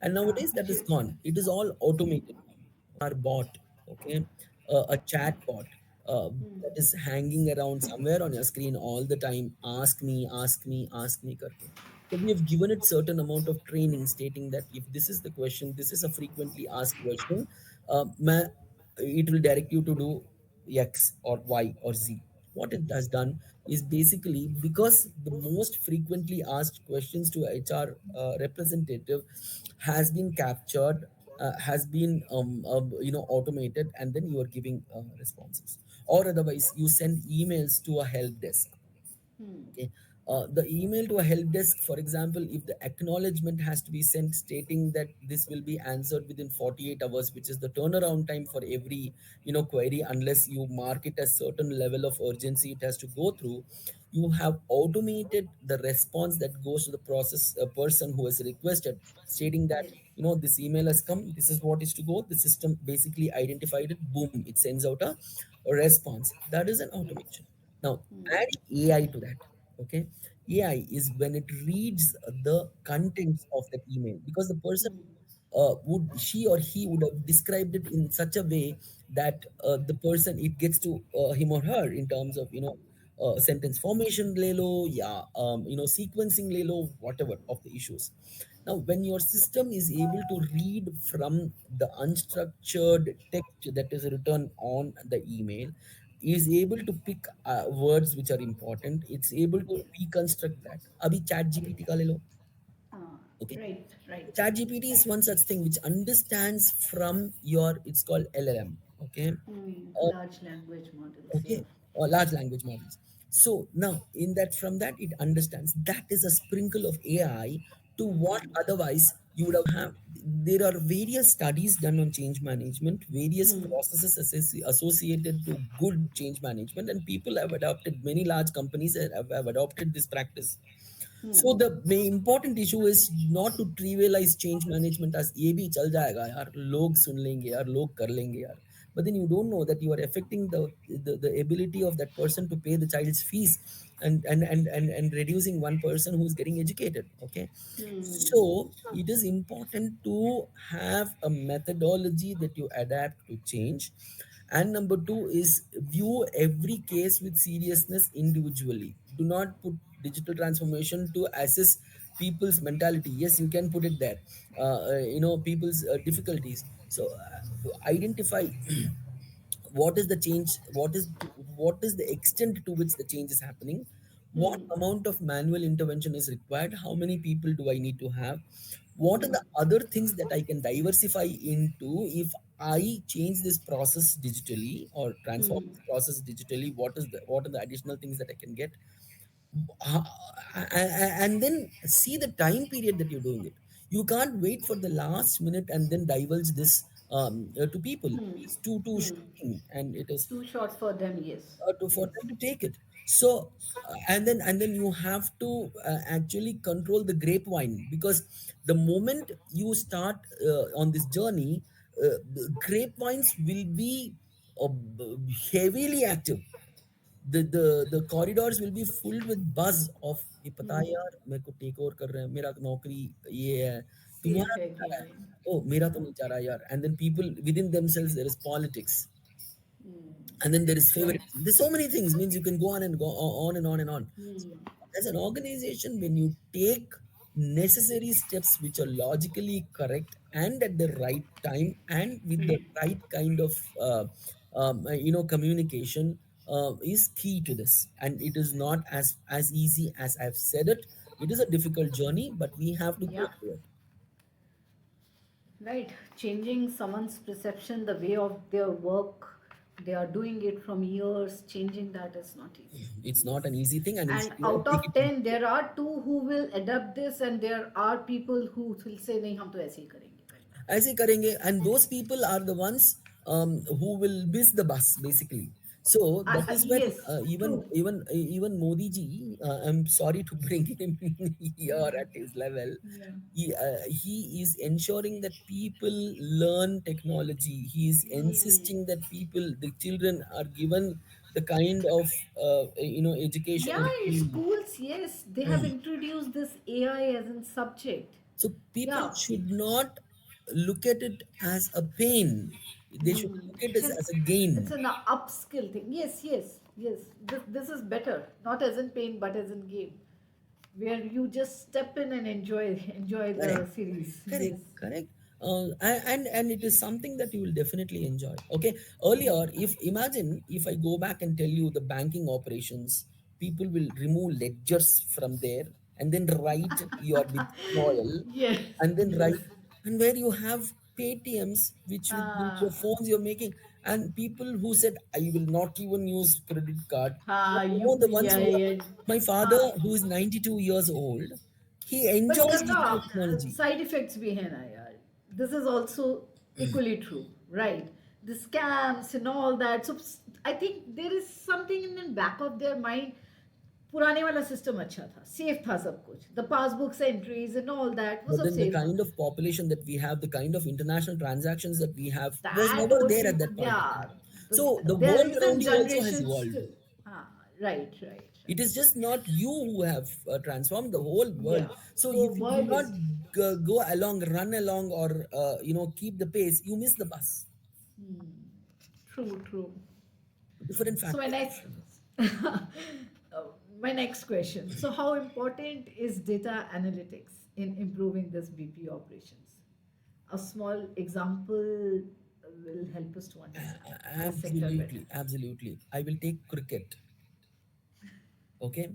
And nowadays that is gone. It is all automated now. Our bot, okay, a chat bot that is hanging around somewhere on your screen all the time. Ask me, karke. So we have given it certain amount of training, stating that if this is the question, this is a frequently asked question, it will direct you to do X or Y or Z. What it has done is basically, because the most frequently asked questions to HR representative has been captured, has been automated, and then you are giving responses. Or otherwise, you send emails to a help desk. Okay. The email to a help desk, for example, if the acknowledgement has to be sent stating that this will be answered within 48 hours, which is the turnaround time for every query, unless you mark it as certain level of urgency it has to go through, you have automated the response that goes to the process person who has requested, stating that Yes. this email has come, this is what is to go, the system basically identified it, boom, it sends out a response. That is an automation. Now, add AI to that. Okay, AI is when it reads the contents of that email, because the person would she or he would have described it in such a way that the person, it gets to him or her in terms of, sentence formation le lo, yeah, sequencing le lo, whatever of the issues. Now when your system is able to read from the unstructured text that is written on the email, is able to pick words which are important, it's able to reconstruct that. Abhi chat gpt ka le lo. Okay, Right, right. ChatGPT is one such thing which understands from your, it's called LLM. Okay. Large language models, yeah. Okay, or large language models. So now in that, from that it understands, that is a sprinkle of AI to what otherwise you would have. There are various studies done on change management, various processes associated to good change management, and people have adopted, many large companies have adopted this practice. So the main important issue is not to trivialize change management as ये भी चल जाएगा यार, लोग सुन लेंगे यार, लोग कर लेंगे यार. But then you don't know that you are affecting the ability of that person to pay the child's fees, and reducing one person who's getting educated. Okay, so it is important to have a methodology that you adapt to change. And number two is view every case with seriousness individually. Do not put digital transformation to assess people's mentality. Yes, you can put it there. People's difficulties. So identify what is the change, what is the extent to which the change is happening, what amount of manual intervention is required, how many people do I need to have, what are the other things that I can diversify into if I change this process digitally or transform this process digitally, what are the additional things that I can get. Uh, and then see the time period that you're doing it. You can't wait for the last minute and then divulge this to people. It's too shocking, and it is Too short for them, yes. for Yes. them to take it. So and then you have to actually control the grapevine, because the moment you start on this journey, the grapevines will be heavily active. The corridors will be filled with buzz of ये पता है यार, मेरे को take over कर रहे हैं, मेरा नौकरी ये है, Safe तुम्हारा क्या जा रहा है, again. ओ मेरा तो नहीं जा रहा यार. And then people within themselves, there is politics, and then there is Right. favoritism. There's so many things, means you can go on and go on and on and on. As an organization, when you take necessary steps which are logically correct and at the right time and with the right kind of communication, is key to this. And it is not as easy as I've said it. It is a difficult journey, but we have to go Yeah. through it. Right. Changing someone's perception, the way of their work, they are doing it from years, changing that is not easy. It's Yes. not an easy thing, and we And should not out take of it 10, easy. there are two who will adapt this, and there are people who will say, नहीं हम तो ऐसे ही करेंगे भाई. ऐसे करेंगे, and those people are the ones who will miss the bus basically. So that is when Yes, true. even Modi ji, I'm sorry to bring him here at his level. Yeah. He is ensuring that people learn technology. He is insisting that the children are given the kind of education Yeah, which in we. schools, yes, they have introduced this AI as a subject. So people Yeah. should not look at it as a pain. They should look at it as It's a gain. it's an upskill thing. Yes, yes, yes. This is better. Not as in pain, but as in game. Where you just step in and enjoy Correct. the series. Correct. Yes. Correct. And it is something that you will definitely enjoy. Okay. Earlier, if imagine if I go back and tell you the banking operations, people will remove ledgers from there and then write your withdrawal, Yes, and then yes. write, and where you have Paytms, which with your Ah, phones you're making, and people who said I will not even use credit card. The ones who UPI. my father, हाँ. who is 92 years old, he But enjoys Ganga, digital technology. side effects भी है ना यार. This is also equally true, right? The scams and all that. So I think there is something in the back of their mind. पुराने वाला system अच्छा था, safe था सब कुछ. The passbooks entries and all that वो But सब then the safe था. kind of population that we have, the kind of international transactions that we have, was That never there totally, at that point of yeah. time. So the There world is a around you also has generation evolved. still. हाँ, Right, right, It right. is just not you who have transformed the whole world. Yeah, So the if you do world not is. go along, run along, or keep the pace, you miss the bus. True, true. Different So my factors. next, uh, my next question. So how important is data analytics in improving this BPO operations? A small example will help us to understand this sector better. Absolutely, absolutely. I will take cricket. Okay,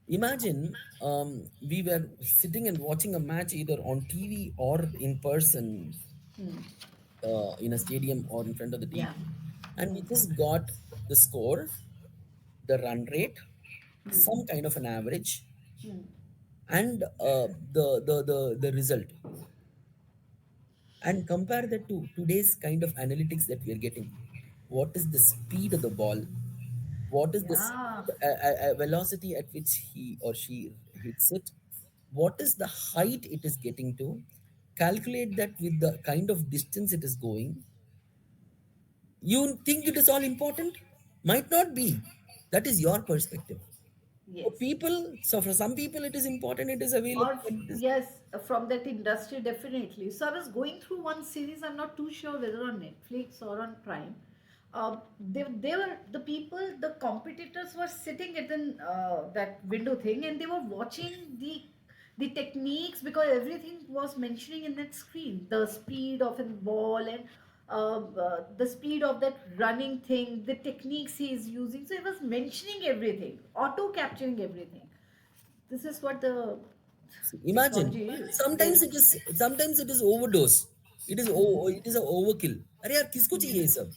imagine we were sitting and watching a match either on TV or in person, in a stadium or in front of the Yeah. TV, and we just got the score, the run rate, some kind of an average, and the result, and compare that to today's kind of analytics that we are getting. What is the speed of the ball? What is the Yeah. velocity at which he or she hits it? What is the height it is getting to? Calculate that with the kind of distance it is going. You think it is all important? Might not be. That is your perspective. For Yes. people, so for some people it is important, it is available, Or and it is. yes, from that industry, definitely. So I was going through one series. I'm not too sure whether on Netflix or on Prime. They were the people, the competitors were sitting at that window thing, and they were watching the techniques, because everything was mentioning in that screen, the speed of a ball, and the speed of that running thing, the techniques he is using. So it was mentioning everything, auto capturing everything. This is what the See, imagine, technology is. sometimes Yes. it is, sometimes it is overdose. It is a overkill. अरे यार किसको चाहिए ये सब?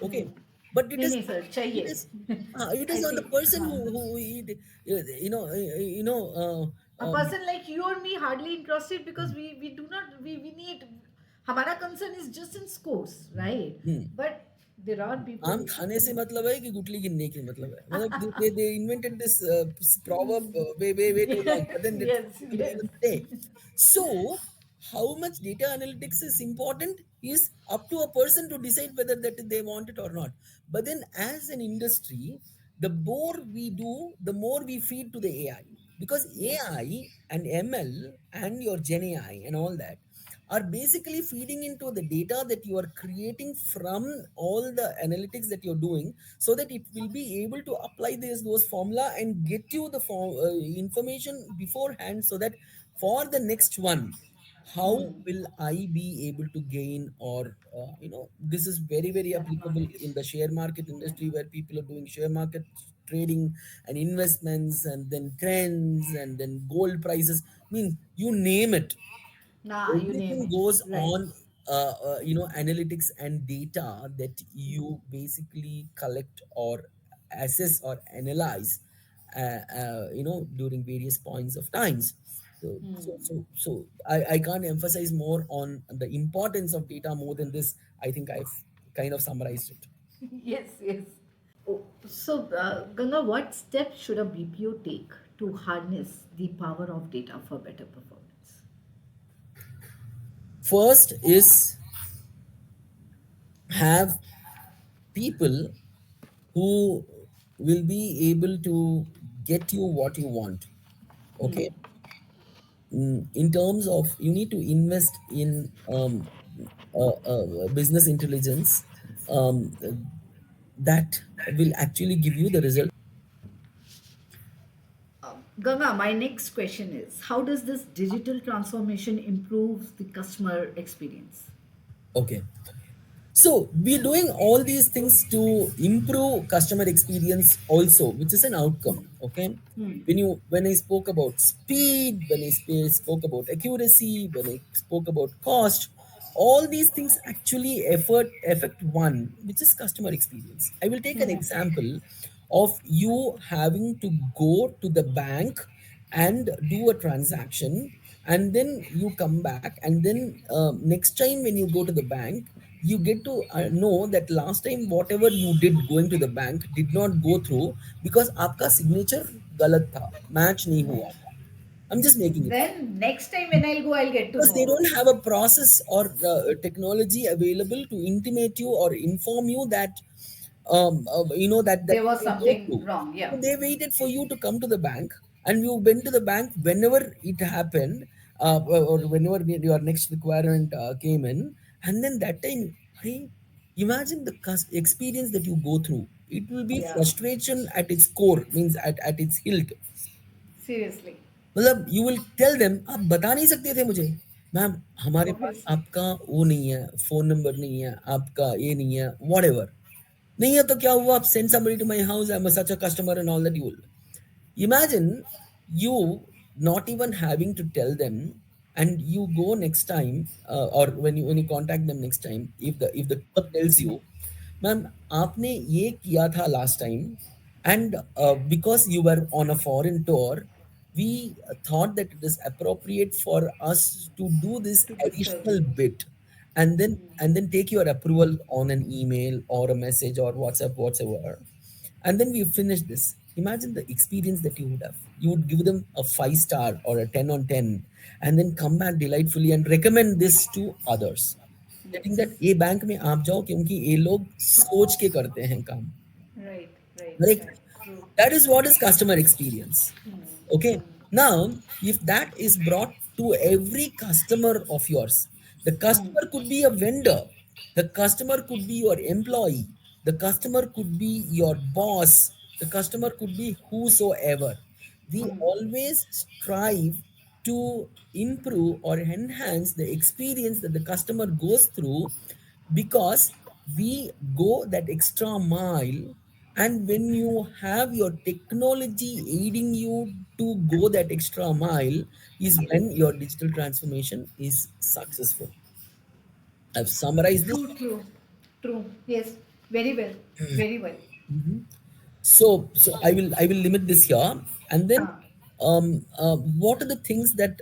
Okay, but नहीं नहीं sir it चाहिए. is it I is on the think person हाँ. who it, you know A person like you or me hardly interested, because we do not we need, हमारा concern is just in scores, right? hmm, But there are आम people. खाने से मतलब है कि गुटली गिनने की मतलब है, मतलब they invented this proverb way too long, but then it's Yes, applicable yes. even today. So how much data analytics is important is up to a person to decide whether that they want it or not. But then as an industry, the more we do, the more we feed to the AI, because Yes. AI and ML and your Gen AI and all that are basically feeding into the data that you are creating from all the analytics that you're doing, so that it will be able to apply this those formula and get you the information beforehand, so that for the next one, how will I be able to gain, or this is very very That applicable knowledge. in the share market Yeah. industry, where people are doing share market trading and investments, and then trends, and then gold prices, means you name it, Nah, you name everything it. goes Right. on analytics and data that you basically collect or assess or analyze during various points of times. I can't emphasize more on the importance of data more than this. I think I've kind of summarized it. Yes, yes. Oh, so, Ganga, what steps should a BPO take to harness the power of data for better performance? First is have people who will be able to get you what you want. Okay, in terms of, you need to invest in business intelligence that will actually give you the result. Ganga, my next question is, how does this digital transformation improve the customer experience? Okay, so we're doing all these things to improve customer experience also, which is an outcome. Okay, when I spoke about speed, when I spoke about accuracy, when I spoke about cost, all these things actually affect one, which is customer experience. I will take an example of you having to go to the bank and do a transaction, and then you come back, and then next time when you go to the bank, you get to know that last time whatever you did going to the bank did not go through, because आपका signature गलत था, match नहीं हुआ था. I'm just making it, Then next time when I'll go, I'll get to because know they about don't it. have a process or technology available to intimate you or inform you that that There was you go something through. wrong. Yeah. So they waited for you to come to the bank, and you went to the bank whenever it happened, or whenever your next requirement came in, and then that time, hey, imagine the experience that you go through. It will be Yeah. frustration at its core, means at its hilt. Seriously. मतलब you will tell them, आप बता नहीं सकते थे मुझे, ma'am हमारे पास Obviously. आपका वो नहीं है, फोन नंबर नहीं है, आपका ये नहीं है, whatever. नहीं है तो क्या हुआ, आप send somebody to my house, I'm such a customer and all that. You will imagine you not even having to tell them, and you go next time, or when you contact them next time, if the clerk tells you, ma'am आपने ये किया था last time, and because you were on a foreign tour, we thought that it is appropriate for us to do this To disturb additional you. bit, and then take your approval on an email or a message or WhatsApp whatsoever, and then we finish this. Imagine the experience that you would have. You would give them a 5 star or a 10 on 10, and then come back delightfully and recommend this to others, stating that Yes. ये bank में आप जाओ क्योंकि ये लोग सोच के करते हैं काम. Right, right, Correct? right. True. That is what is customer experience. Okay. Now, if that is brought to every customer of yours, the customer could be a vendor, the customer could be your employee, the customer could be your boss, the customer could be whosoever. We always strive to improve or enhance the experience that the customer goes through, because we go that extra mile. And when you have your technology aiding you to go that extra mile, is when your digital transformation is successful. I've summarized this. True, true. True. Yes. Very well. Very well. So I will limit this here, and then Ah. what are the things that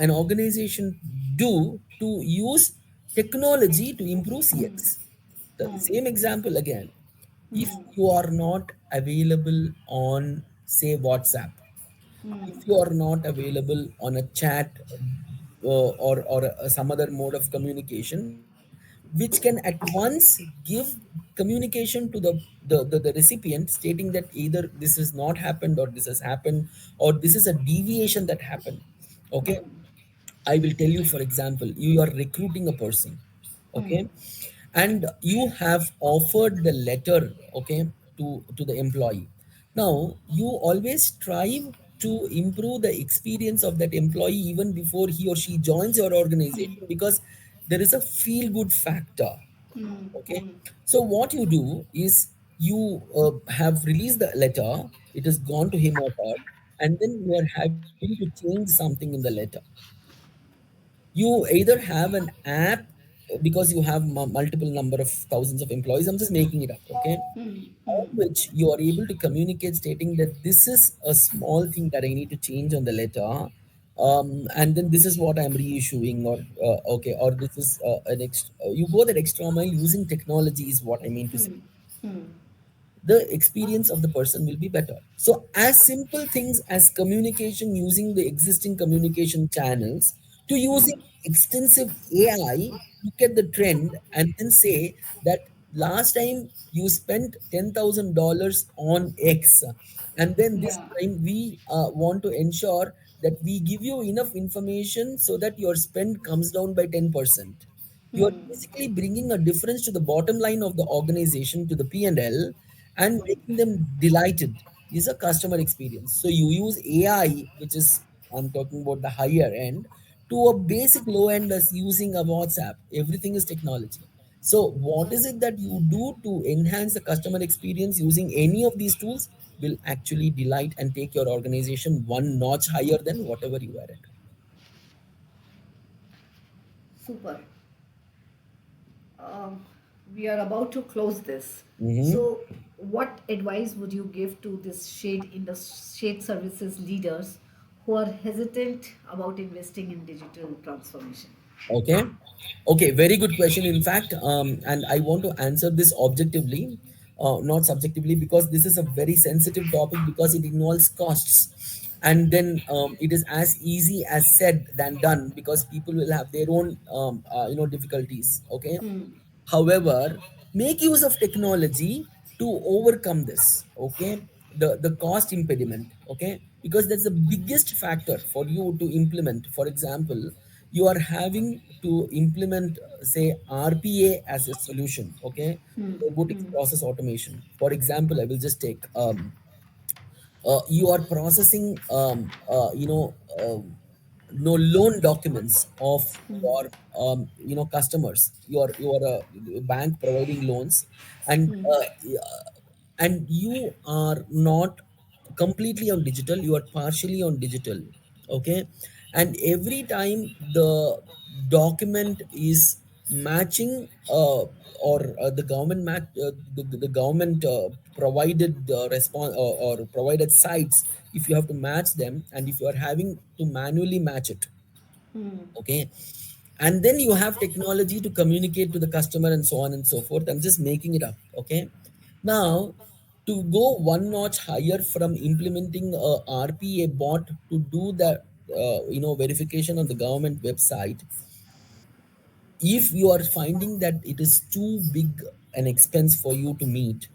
an organization do to use technology to improve CX? The same example again. If you are not available on, say, WhatsApp, if you are not available on a chat, or some other mode of communication, which can at once give communication to the recipient, stating that either this has not happened, or this has happened, or this is a deviation that happened. Okay. I will tell you, for example, you are recruiting a person, okay, and you have offered the letter, okay, to the employee. Now, you always strive to improve the experience of that employee even before he or she joins your organization, because there is a feel good factor. Okay. So what you do is, you have released the letter, it has gone to him or her, and then you are having to change something in the letter. You either have an app, because you have multiple number of thousands of employees, I'm just making it up, okay, on which you are able to communicate, stating that this is a small thing that I need to change on the letter, and then this is what I'm reissuing, or okay, or this is you go that extra mile using technology, is what I mean to say. The experience of the person will be better. So, as simple things as communication using the existing communication channels, to using extensive AI, look at the trend and then say that last time you spent $10,000 on X, and then this Yeah. time we want to ensure that we give you enough information so that your spend comes down by 10%. You are basically bringing a difference to the bottom line of the organization, to the P&L, and making them delighted. Is a customer experience. So you use AI, which is, I'm talking about the higher end, to a basic low end as using a WhatsApp. Everything is technology. So what is it that you do to enhance the customer experience using any of these tools will actually delight and take your organization one notch higher than whatever you are at. Super. Um, we are about to close this. Mhm. So, what advice would you give to this shade services leaders who are hesitant about investing in digital transformation? Okay. Okay. Very good question. In fact, and I want to answer this objectively, not subjectively, because this is a very sensitive topic, because it involves costs. And then it is as easy as said than done, because people will have their own, difficulties. Okay. However, make use of technology to overcome this, okay, the cost impediment, okay, because that's the biggest factor for you to implement. For example, you are having to implement, say, RPA as a solution, okay, robotics process automation. For example, I will just take, you are processing, no loan documents of your, customers. You are a bank providing loans, and you are not completely on digital, you are partially on digital, okay. And every time the document is matching, the government the government provided response, or provided sites, if you have to match them, and if you are having to manually match it, okay, and then you have technology to communicate to the customer and so on and so forth. I'm just making it up, okay. Now, to go one notch higher from implementing a RPA bot to do the verification on the government website, if you are finding that it is too big an expense for you to meet,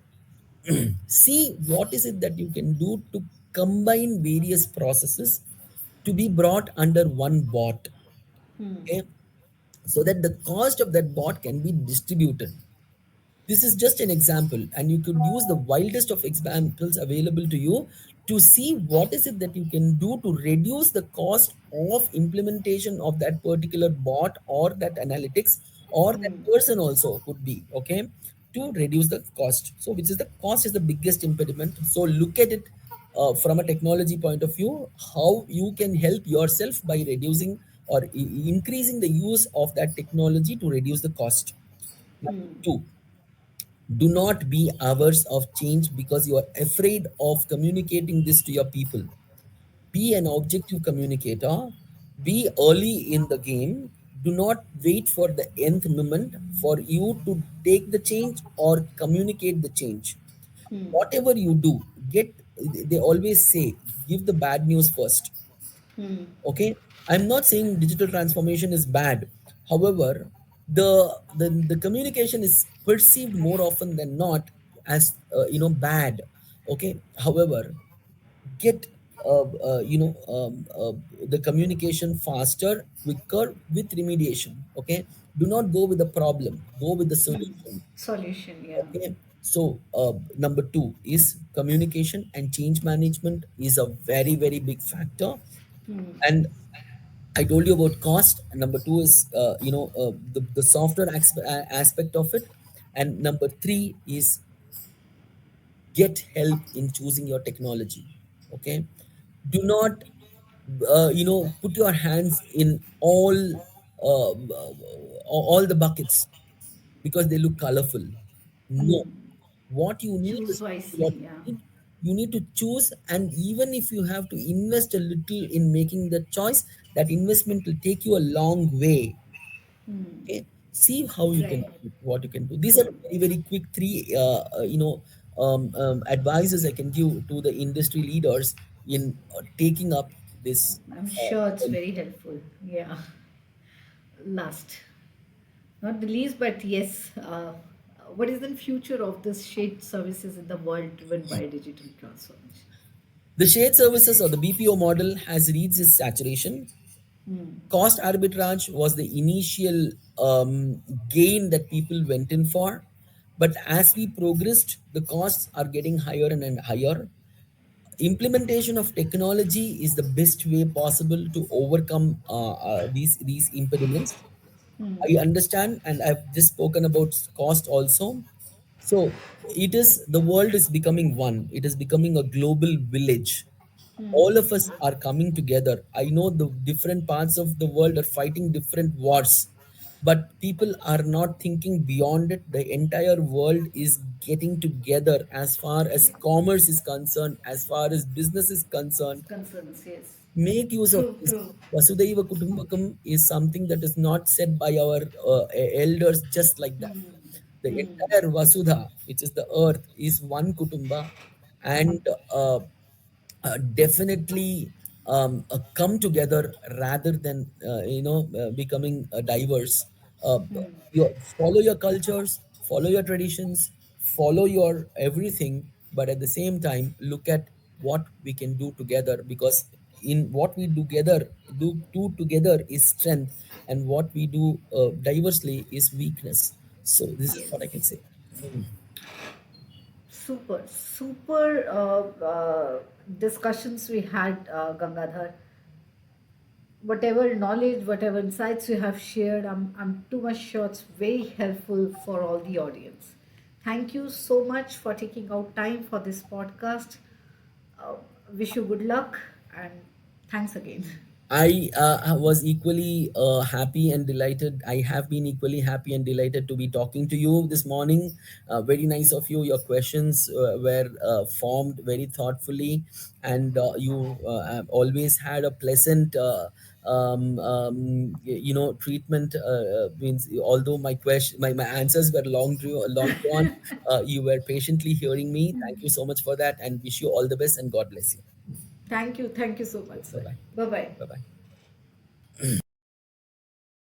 see what is it that you can do to combine various processes to be brought under one bot, okay, so that the cost of that bot can be distributed. This is just an example, and you could use the wildest of examples available to you to see what is it that you can do to reduce the cost of implementation of that particular bot or that analytics, or that person also could be, okay, to reduce the cost. So, which is the cost is the biggest impediment. So, look at it from a technology point of view, how you can help yourself by reducing or increasing the use of that technology to reduce the cost. Number two, do not be averse of change because you are afraid of communicating this to your people. Be an objective communicator. Be early in the game. Do not wait for the nth moment for you to take the change or communicate the change. Whatever you do, they always say, give the bad news first. Okay, I'm not saying digital transformation is bad. However, the communication is perceived more often than not as bad. Okay, however, get the communication faster, quicker with remediation. Okay, do not go with the problem, go with the solution. Solution, yeah. Okay, so number two is communication and change management is a very very big factor. And I told you about cost. Number two is the software aspect of it, and number three is get help in choosing your technology. Okay, do not put your hands in all the buckets because they look colorful. No, what you need Choose is what wisely, yeah. you need. You need to choose, and even if you have to invest a little in making the choice, that investment will take you a long way. Okay, see how you can Right. do it, what you can do. These are True. very very quick three advices I can give to the industry leaders in taking up this. I'm sure it's Uh, very helpful. Yeah. Last, not the least, but yes, what is the future of this shared services in the world driven by digital transformation? the shared services or the BPO model has reached its saturation. Cost arbitrage was the initial gain that people went in for, but as we progressed, the costs are getting higher and higher. Implementation of technology is the best way possible to overcome these impediments. I understand, and I've just spoken about cost also. So it is the world is becoming one. It is becoming a global village. All of us are coming together. I know the different parts of the world are fighting different wars, but people are not thinking beyond it. The entire world is getting together as far as Yeah. commerce is concerned, as far as business is concerned. Concerns, yes. Make use of True, this. true. Vasudhaiva Kutumbakam is something that is not said by our elders just like that. The entire Vasudha, which is the earth, is one Kutumba, and uh, definitely come together rather than becoming diverse. Uh, you follow your cultures, follow your traditions, follow your everything, but at the same time look at what we can do together, because in what we do together is strength, and what we do diversely is weakness. So this is what I can Yes. say. Mm. Super, super discussions we had, Gangadhar. Whatever knowledge, whatever insights you have shared, I'm too much sure it's very helpful for all the audience. Thank you so much for taking out time for this podcast. Uh, Wish you good luck and thanks again. I was equally happy and delighted. I have been equally happy and delighted to be talking to you this morning. Very nice of you. Your questions were formed very thoughtfully, and you have always had a pleasant, treatment. Means although my my answers were long drawn, you were patiently hearing me. Thank you so much for that, and wish you all the best, and God bless you. Thank you. Thank you so much, Bye sir. bye. Bye bye. Bye bye.